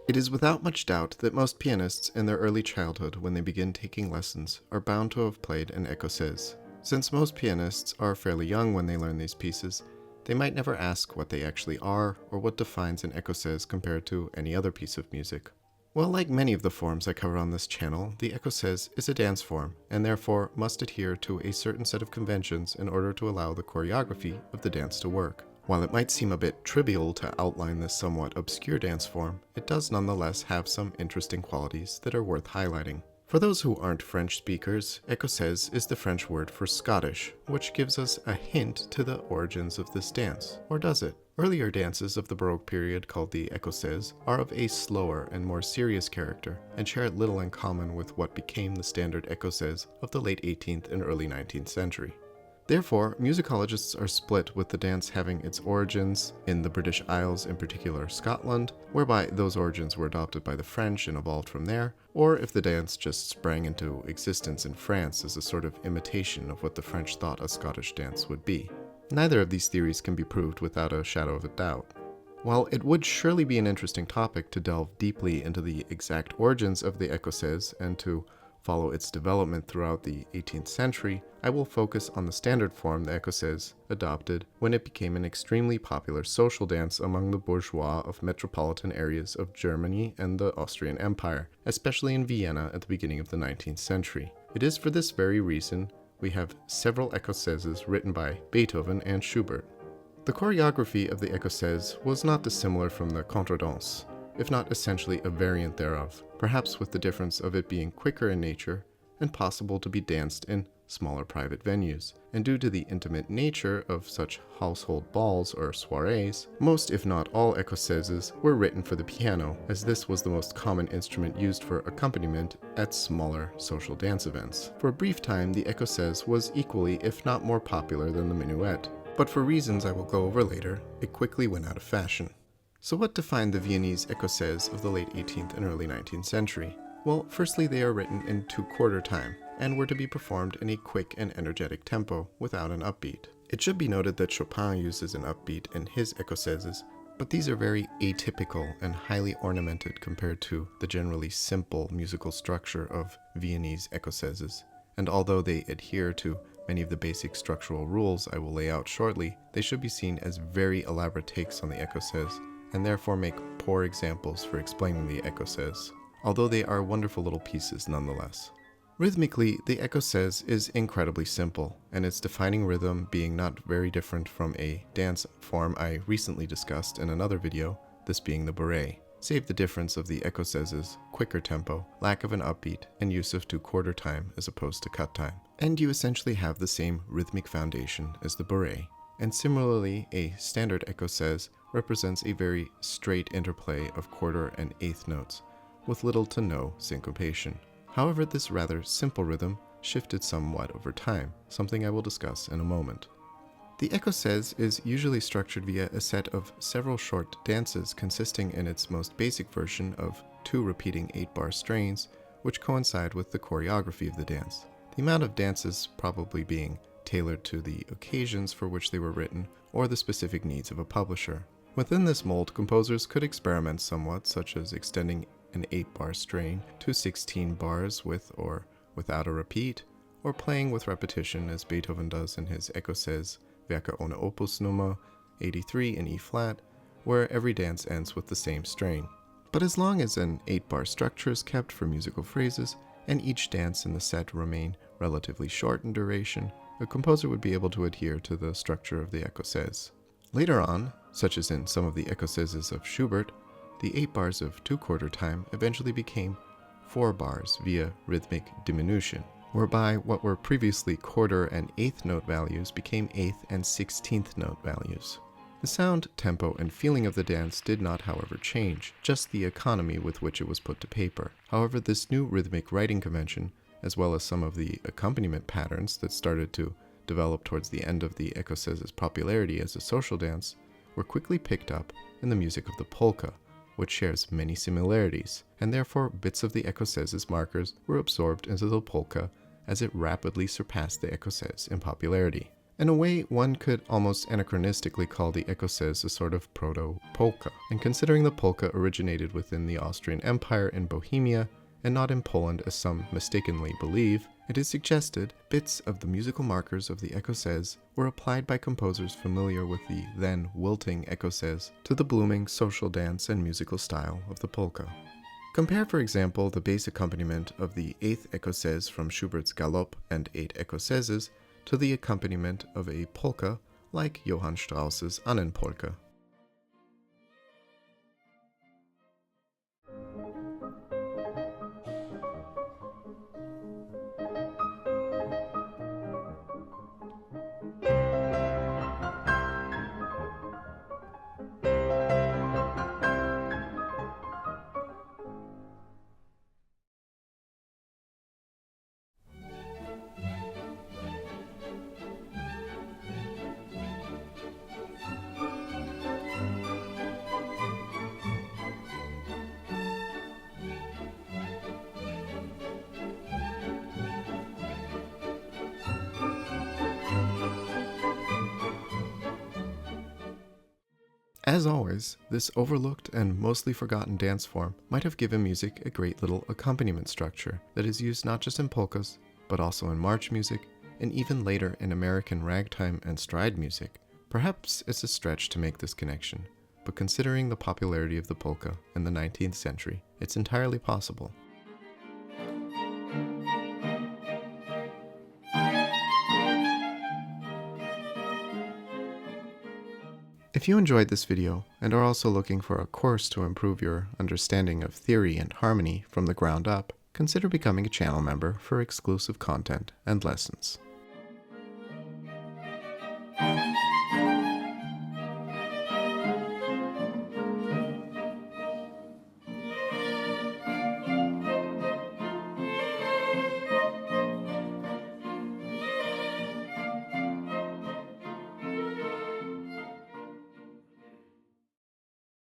It is without much doubt that most pianists in their early childhood, when they begin taking lessons, are bound to have played an Écossaise. Since most pianists are fairly young when they learn these pieces, they might never ask what they actually are or what defines an Écossaise compared to any other piece of music. Well, like many of the forms I cover on this channel, the Écossaise is a dance form and therefore must adhere to a certain set of conventions in order to allow the choreography of the dance to work. While it might seem a bit trivial to outline this somewhat obscure dance form, it does nonetheless have some interesting qualities that are worth highlighting. For those who aren't French speakers, Écossaise is the French word for Scottish, which gives us a hint to the origins of this dance. Or does it? Earlier dances of the Baroque period, called the Écossaise, are of a slower and more serious character, and share little in common with what became the standard Écossaise of the late 18th and early 19th century. Therefore, musicologists are split with the dance having its origins in the British Isles, in particular Scotland, whereby those origins were adopted by the French and evolved from there, or if the dance just sprang into existence in France as a sort of imitation of what the French thought a Scottish dance would be. Neither of these theories can be proved without a shadow of a doubt. While it would surely be an interesting topic to delve deeply into the exact origins of the Écossaise and to follow its development throughout the 18th century, I will focus on the standard form the Écossaise adopted when it became an extremely popular social dance among the bourgeois of metropolitan areas of Germany and the Austrian Empire, especially in Vienna at the beginning of the 19th century. It is for this very reason we have several Écossaises written by Beethoven and Schubert. The choreography of the Écossaise was not dissimilar from the contredanse, if not essentially a variant thereof, perhaps with the difference of it being quicker in nature and possible to be danced in smaller private venues. And due to the intimate nature of such household balls or soirees, most if not all Écossaises were written for the piano, as this was the most common instrument used for accompaniment at smaller social dance events. For a brief time, the Écossaise was equally if not more popular than the minuet, but for reasons I will go over later, it quickly went out of fashion. So what defined the Viennese Écossaise of the late 18th and early 19th century? Well, firstly, they are written in 2/4 time, and were to be performed in a quick and energetic tempo, without an upbeat. It should be noted that Chopin uses an upbeat in his Écossaises, but these are very atypical and highly ornamented compared to the generally simple musical structure of Viennese Écossaises. And although they adhere to many of the basic structural rules I will lay out shortly, they should be seen as very elaborate takes on the Écossaise, and therefore make poor examples for explaining the Écossaise, although they are wonderful little pieces nonetheless. Rhythmically, the Écossaise is incredibly simple, and its defining rhythm being not very different from a dance form I recently discussed in another video, this being the bourrée, save the difference of the Écossaise's quicker tempo, lack of an upbeat, and use of 2/4 time as opposed to cut time. And you essentially have the same rhythmic foundation as the bourrée. And similarly, a standard Écossaise represents a very straight interplay of quarter and eighth notes, with little to no syncopation. However, this rather simple rhythm shifted somewhat over time, something I will discuss in a moment. The Écossaise is usually structured via a set of several short dances consisting in its most basic version of 2 repeating 8-bar strains, which coincide with the choreography of the dance. The amount of dances probably being tailored to the occasions for which they were written or the specific needs of a publisher. Within this mold, composers could experiment somewhat, such as extending an 8-bar strain to 16 bars with or without a repeat, or playing with repetition as Beethoven does in his Ecossaise Werke ohne Opus Nummer 83 in E-flat, where every dance ends with the same strain. But as long as an 8-bar structure is kept for musical phrases, and each dance in the set remain relatively short in duration, a composer would be able to adhere to the structure of the Écossaise. Later on, such as in some of the Écossaises of Schubert, the 8 bars of 2/4 time eventually became 4 bars via rhythmic diminution, whereby what were previously quarter and eighth note values became eighth and 16th note values. The sound, tempo, and feeling of the dance did not, however, change, just the economy with which it was put to paper. However, this new rhythmic writing convention, as well as some of the accompaniment patterns that started to develop towards the end of the Écossaise's popularity as a social dance, were quickly picked up in the music of the polka, which shares many similarities, and therefore bits of the Écossaise's markers were absorbed into the polka as it rapidly surpassed the Écossaise in popularity. In a way, one could almost anachronistically call the Ecossaise a sort of proto-polka, and considering the polka originated within the Austrian Empire in Bohemia, and not in Poland as some mistakenly believe, it is suggested bits of the musical markers of the Ecossaise were applied by composers familiar with the then wilting Ecossaise to the blooming social dance and musical style of the polka. Compare, for example, the bass accompaniment of the 8th Ecossaise from Schubert's Galopp and 8 Ecossaises to the accompaniment of a polka like Johann Strauss's Annenpolka. As always, this overlooked and mostly forgotten dance form might have given music a great little accompaniment structure that is used not just in polkas, but also in march music, and even later in American ragtime and stride music. Perhaps it's a stretch to make this connection, but considering the popularity of the polka in the 19th century, it's entirely possible. If you enjoyed this video and are also looking for a course to improve your understanding of theory and harmony from the ground up, consider becoming a channel member for exclusive content and lessons.